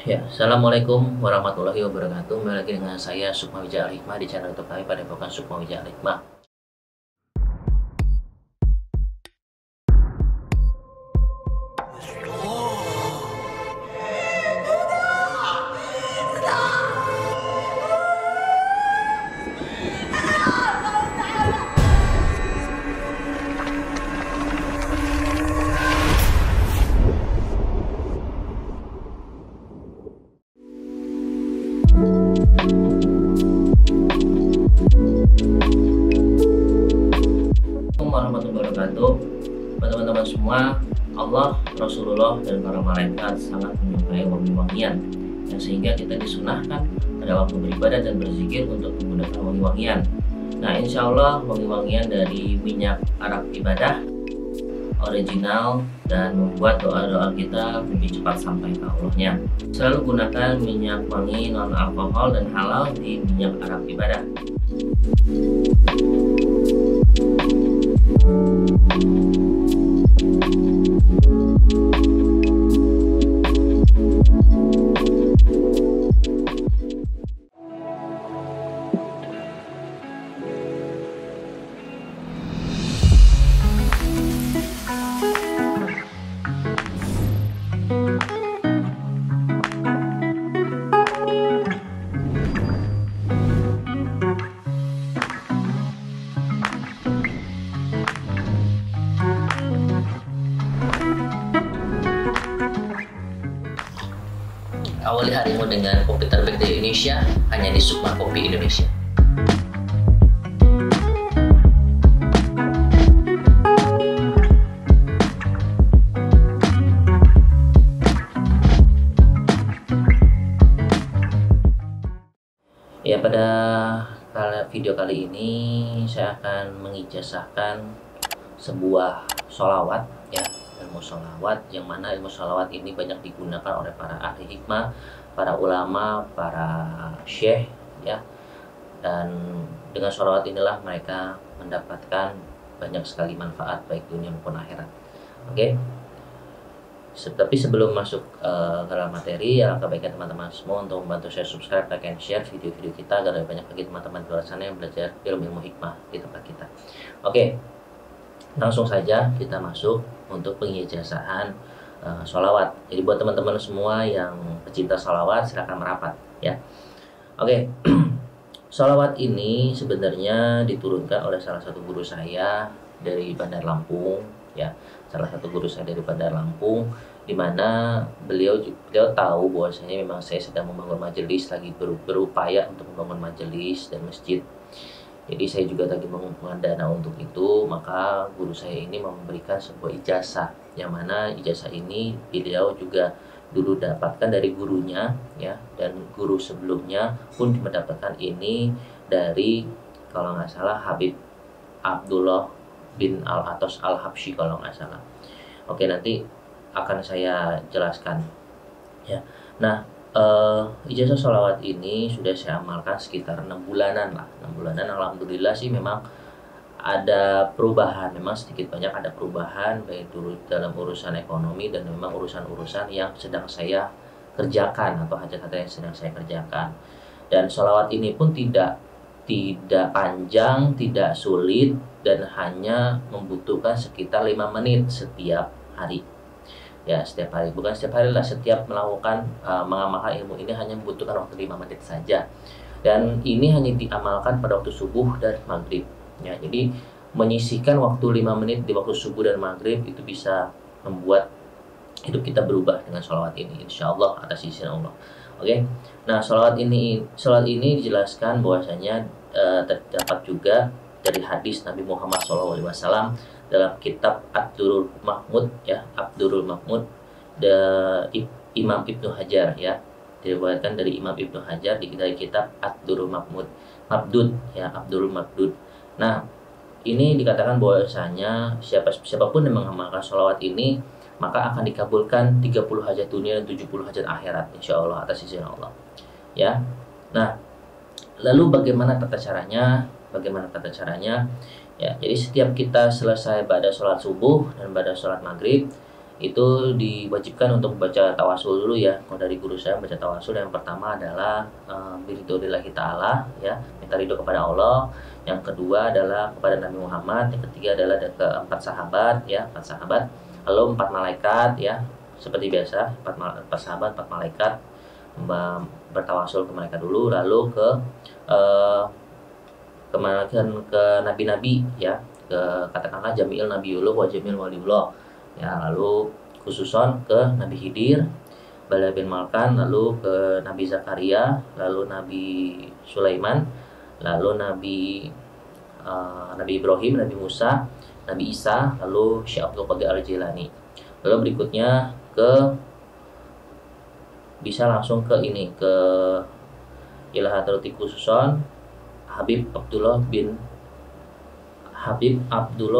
Ya, Assalamualaikum warahmatullahi wabarakatuh. Kembali lagi dengan saya Sukma Wijaya Al Hikmah di channel YouTube kami pada Padepokan Sukma Wijaya Al Hikmah. Assalamualaikum warahmatullahi wabarakatuh. Teman-teman semua, Allah, Rasulullah, dan para malaikat sangat menyukai wangi-wangian, yang sehingga kita disunahkan pada waktu beribadah dan berzikir untuk menggunakan wangi-wangian. Nah, insya Allah wangi-wangian dari minyak arak ibadah original dan membuat doa-doa kita lebih cepat sampai ke Allahnya. Selalu gunakan minyak wangi non alkohol dan halal di minyak arak ibadah. Awali harimu dengan kopi terbaik dari Indonesia, hanya di Sukma Kopi Indonesia. Ya, pada video kali ini saya akan mengijazahkan sebuah sholawat, ya, ilmu sholawat, yang mana ilmu sholawat ini banyak digunakan oleh para ahli hikmah, para ulama, para syekh, ya, dan dengan sholawat inilah mereka mendapatkan banyak sekali manfaat baik dunia maupun akhirat. Oke. Tapi sebelum masuk ke dalam materi, alangkah baiknya teman-teman semua untuk membantu saya subscribe, like, and share video-video kita agar lebih banyak lagi teman-teman di luar sana yang belajar ilmu-ilmu hikmah di tempat kita. Oke, langsung saja kita masuk untuk pengijazahan sholawat. Jadi buat teman-teman semua yang pecinta sholawat, silakan merapat, ya. Oke. Sholawat ini sebenarnya diturunkan oleh salah satu guru saya dari Bandar Lampung, ya, salah satu guru saya dari Bandar Lampung, di mana beliau tahu bahwasanya memang saya sedang membangun majelis, lagi berupaya untuk membangun majelis dan masjid. Jadi saya juga lagi mengumpulkan dana untuk itu, maka guru saya ini memberikan sebuah ijazah, yang mana ijazah ini beliau juga dulu dapatkan dari gurunya, ya, dan guru sebelumnya pun mendapatkan ini dari, kalau nggak salah, Habib Abdullah bin Al-Atos Al-Habsyi kalau nggak salah. Oke, nanti akan saya jelaskan, ya. Nah, ijazah sholawat ini sudah saya amalkan sekitar 6 bulanan lah. 6 bulanan, alhamdulillah sih memang ada perubahan, memang sedikit banyak ada perubahan baik dulu dalam urusan ekonomi dan memang urusan-urusan yang sedang saya kerjakan atau hajat-hajat yang sedang saya kerjakan. Dan sholawat ini pun tidak panjang, tidak sulit, dan hanya membutuhkan sekitar 5 menit setiap hari. Ya, setiap hari, bukan setiap hari lah, setiap melakukan mengamalkan ilmu ini hanya membutuhkan waktu 5 menit saja. Dan ini hanya diamalkan pada waktu subuh dan maghrib. Ya, jadi menyisihkan waktu 5 menit di waktu subuh dan maghrib itu bisa membuat hidup kita berubah dengan sholawat ini, insya Allah, atas izin Allah. Oke. Nah, sholawat ini dijelaskan bahwasanya terdapat juga dari hadis Nabi Muhammad SAW dalam kitab Ad-Durrul Mahmud, ya, Ad-Durrul Mahmud, Imam Ibnu Hajar, ya, diriwayatkan dari Imam Ibnu Hajar dari kitab Ad-Durrul Mabdud, ya, Ad-Durrul Mabdud. Nah, ini dikatakan bahwasanya siapapun yang mengamalkan sholawat ini maka akan dikabulkan 30 hajat dunia dan 70 hajat akhirat, insya Allah, atas izin Allah, ya. Nah, lalu bagaimana tata caranya? Ya, jadi setiap kita selesai pada sholat subuh dan pada sholat maghrib, itu diwajibkan untuk membaca tawasul dulu ya. Kalau dari guru saya membaca tawasul, yang pertama adalah biridhonillahi ta'ala ya, minta ridho kepada Allah. Yang kedua adalah kepada Nabi Muhammad. Yang ketiga adalah ke empat sahabat ya, empat sahabat. Lalu empat malaikat ya, seperti biasa empat sahabat, empat malaikat, bertawasul ke mereka dulu, lalu ke ke nabi-nabi ya, ke katakanlah Jami'il Nabiullah wa Jamil Waliullah ya, lalu khususon ke Nabi Khidir, Bala bin Malkan, lalu ke Nabi Zakaria, lalu Nabi Sulaiman, lalu Nabi Ibrahim, Nabi Musa, Nabi Isa, lalu Syekh Abdul Qadir Al-Jilani. Lalu berikutnya bisa langsung ke ini, ke Ilaha Hadrati Khususon Habib Abdullah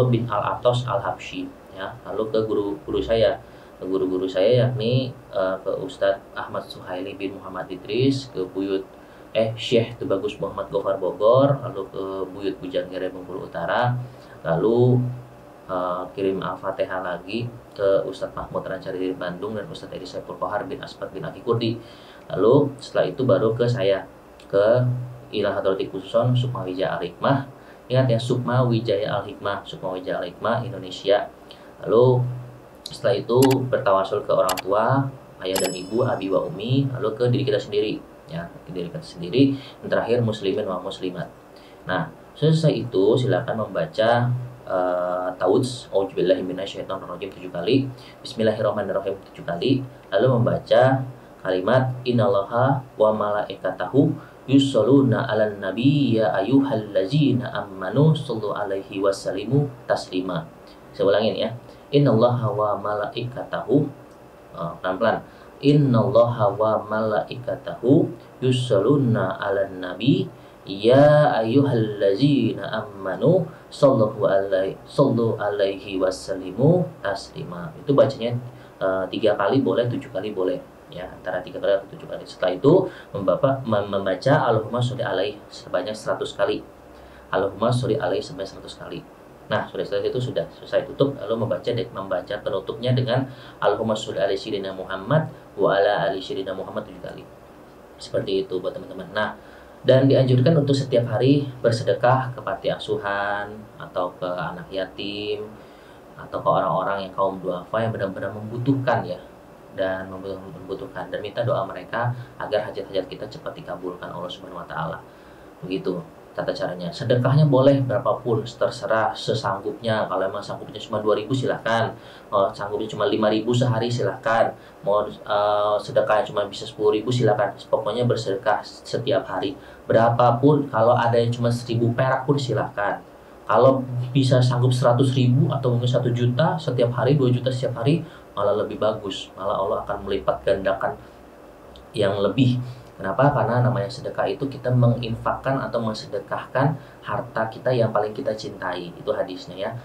bin Al-Atos Al-Habsyi ya. Lalu ke guru saya, guru-guru saya yakni ke Ustadz Ahmad Suhaili bin Muhammad Idris, ke Syekh Tubagus Muhammad Gofar Bogor, lalu ke Buyut Bujangkere Bengkulu Utara, lalu kirim Al-Fatihah lagi ke Ustadz Mahmud Rancari dari Bandung dan Ustadz Edi Saiful Kohar bin Asbat bin Aki Kurdi. Lalu setelah itu baru ke saya, ke Ilaha Hadrati Khususon Sukma Wijaya Al-Hikmah. Ingat ya, Sukma Wijaya Al-Hikmah, Sukma Wijaya Al-Hikmah Indonesia. Lalu setelah itu bertawasul ke orang tua, ayah dan ibu, abi wa umi, lalu ke diri kita sendiri ya, ke diri kita sendiri, dan terakhir muslimin wa muslimat. Nah, selesai itu silakan membaca Ta'awudz A'udzubillahi minasyaitonirrajim 7 kali, Bismillahirrahmanirrahim 7 kali, lalu membaca kalimat Innallaha wa malaikatahu yusholluna 'alan nabi ya ayyuhallazina amanu shollu 'alaihi wasallimu taslima. Saya ulangin ya. Innallaha wa malaikatahu, pelan-pelan. Innallaha wa malaikatahu yusholluna 'alan nabi ya ayyuhallazina amanu shollu 'alaihi wasallimu taslima. Itu bacanya 3 kali boleh, 7 kali boleh ya, antara 3 kali atau 7 kali. Setelah itu membaca Allahumma sholli alaihi sebanyak 100 kali. Allahumma sholli alaihi sebanyak 100 kali. Nah, sudah itu sudah selesai tutup, lalu membaca penutupnya dengan Allahumma sholli ala sayyidina Muhammad wa ala ali sayyidina Muhammad 7 kali. Seperti itu buat teman-teman. Nah, dan dianjurkan untuk setiap hari bersedekah ke panti asuhan atau ke anak yatim atau ke orang-orang yang kaum duafa yang benar-benar membutuhkan ya, dan membutuhkan, dan minta doa mereka agar hajat-hajat kita cepat dikabulkan Allah Subhanahu wa taala. Begitu tata caranya. Sedekahnya boleh berapapun, terserah sesanggupnya. Kalau emang sanggupnya cuma 2.000 silahkan, sanggupnya cuma 5.000 sehari silahkan, mau sedekahnya cuma bisa 10.000 silahkan. Pokoknya bersedekah setiap hari berapapun. Kalau ada yang cuma 1.000 perak pun silahkan. Kalau bisa sanggup 100.000 atau mungkin 1 juta setiap hari, 2 juta setiap hari, malah lebih bagus. Malah Allah akan melipat gandakan yang lebih. Kenapa? Karena namanya sedekah itu kita menginfakkan atau mensedekahkan harta kita yang paling kita cintai. Itu hadisnya ya.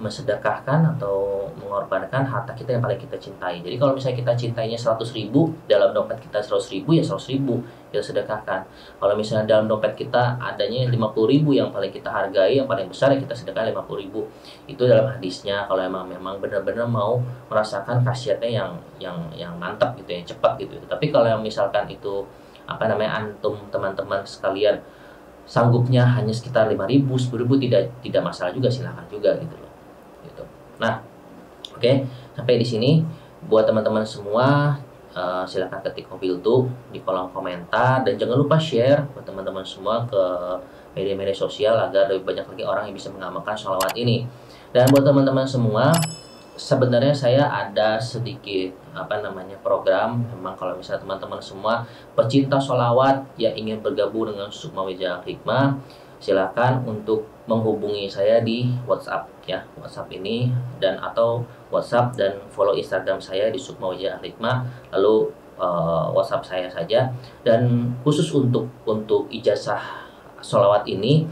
Mensedekahkan atau mengorbankan harta kita yang paling kita cintai. Jadi kalau misalnya kita cintainya 100.000, dalam dompet kita 100.000, ya 100.000 kita sedekahkan. Kalau misalnya dalam dompet kita adanya 50.000 yang paling kita hargai, yang paling besar, ya kita sedekah 50.000. Itu dalam hadisnya. Kalau memang benar-benar mau merasakan khasiatnya yang mantap gitu, yang cepat gitu. Tapi kalau yang misalkan itu antum teman-teman sekalian sanggupnya hanya sekitar 5.000, 10.000, tidak masalah juga, silahkan juga gitu loh. Gitu. Nah, oke, sampai di sini buat teman-teman semua, silahkan ketik Qobiltu di kolom komentar, dan jangan lupa share buat teman-teman semua ke media-media sosial agar lebih banyak lagi orang yang bisa mengamalkan sholawat ini. Dan buat teman-teman semua, sebenarnya saya ada sedikit program. Memang kalau misalnya teman-teman semua pecinta sholawat yang ingin bergabung dengan Sukma Wijaya Al-Hikmah, silakan untuk menghubungi saya di WhatsApp ya, WhatsApp ini, dan atau WhatsApp dan follow Instagram saya di Sukma Wijaya Al-Hikmah, lalu WhatsApp saya saja. Dan khusus untuk ijazah sholawat ini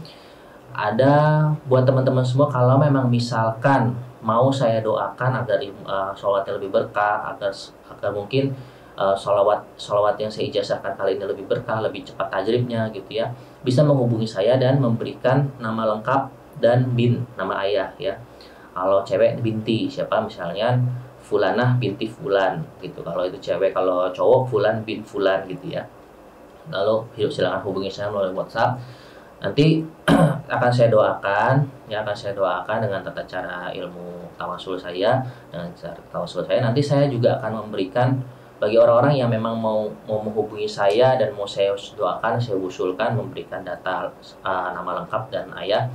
ada buat teman-teman semua, kalau memang misalkan mau saya doakan agar sholawatnya lebih berkah, agar mungkin sholawat yang saya ijazahkan kali ini lebih berkah, lebih cepat tajribnya gitu ya, bisa menghubungi saya dan memberikan nama lengkap dan BIN, nama ayah ya. Kalau cewek binti, siapa misalnya Fulanah binti Fulan gitu. Kalau itu cewek, kalau cowok Fulan bin Fulan gitu ya. Lalu silakan hubungi saya melalui WhatsApp. Nanti akan saya doakan, ya akan saya doakan dengan tata cara ilmu tawasul saya, dengan cara tawasul saya. Nanti saya juga akan memberikan bagi orang-orang yang memang mau menghubungi saya dan mau saya doakan, saya usulkan memberikan data nama lengkap dan ayat.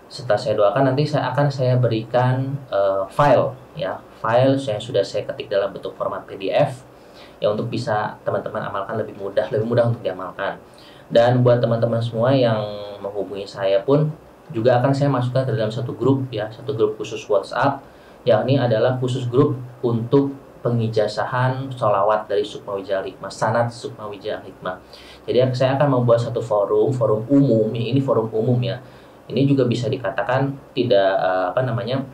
Setelah saya doakan, nanti saya berikan file, ya file yang sudah saya ketik dalam bentuk format PDF, ya untuk bisa teman-teman amalkan lebih mudah untuk diamalkan. Dan buat teman-teman semua yang menghubungi saya pun juga akan saya masukkan ke dalam satu grup, ya satu grup khusus WhatsApp, yakni adalah khusus grup untuk pengijazahan sholawat dari Sukmawijaya Hikmah, sanad Sukmawijaya Hikmah. Jadi saya akan membuat satu forum umum, ini forum umum ya. Ini juga bisa dikatakan tidak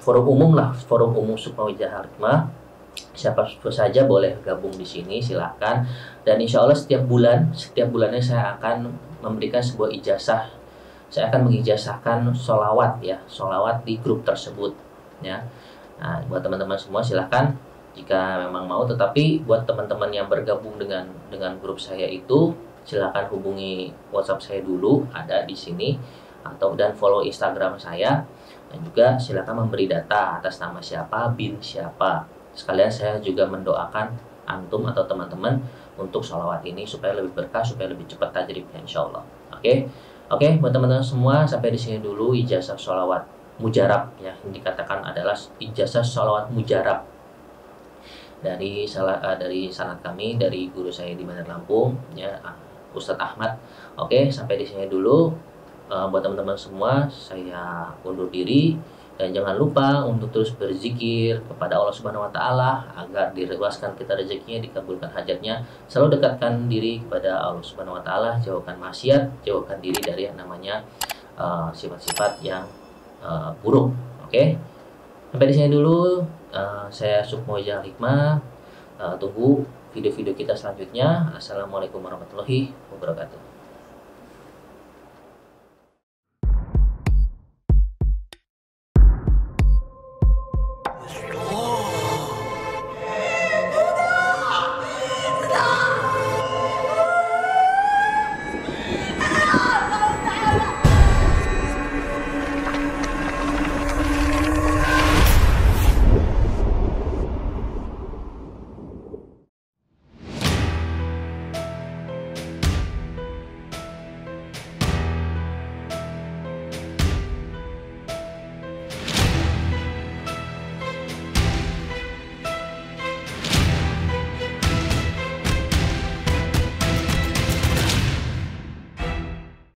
forum umum lah, forum umum Sukmawijaya Hikmah. Siapa saja boleh gabung di sini, silahkan. Dan insya Allah setiap bulannya saya akan memberikan sebuah ijazah. Saya akan mengijazahkan sholawat, ya sholawat di grup tersebut, ya. Nah, buat teman-teman semua silahkan jika memang mau. Tetapi buat teman-teman yang bergabung dengan grup saya itu, silahkan hubungi WhatsApp saya dulu, ada di sini, dan follow Instagram saya, dan juga silahkan memberi data atas nama siapa, bin siapa. Sekalian saya juga mendoakan antum atau teman-teman untuk sholawat ini supaya lebih berkah, supaya lebih cepat tajribnya insya Allah. Oke, buat teman-teman semua, sampai di sini dulu ijazah sholawat mujarab, ya yang dikatakan adalah ijazah sholawat mujarab dari sanad kami, dari guru saya di Bandar Lampung, ya Ustadz Ahmad. Oke, sampai di sini dulu. Buat teman-teman semua, saya undur diri. Dan jangan lupa untuk terus berzikir kepada Allah Subhanahu wa Ta'ala agar diluaskan kita rezekinya, dikabulkan hajatnya. Selalu dekatkan diri kepada Allah Subhanahu wa Ta'ala, jauhkan maksiat, jauhkan diri dari yang namanya sifat-sifat yang buruk. Oke. Sampai di sini dulu. Saya Sukmawijaya Hikmah. Tunggu video-video kita selanjutnya. Assalamualaikum warahmatullahi wabarakatuh.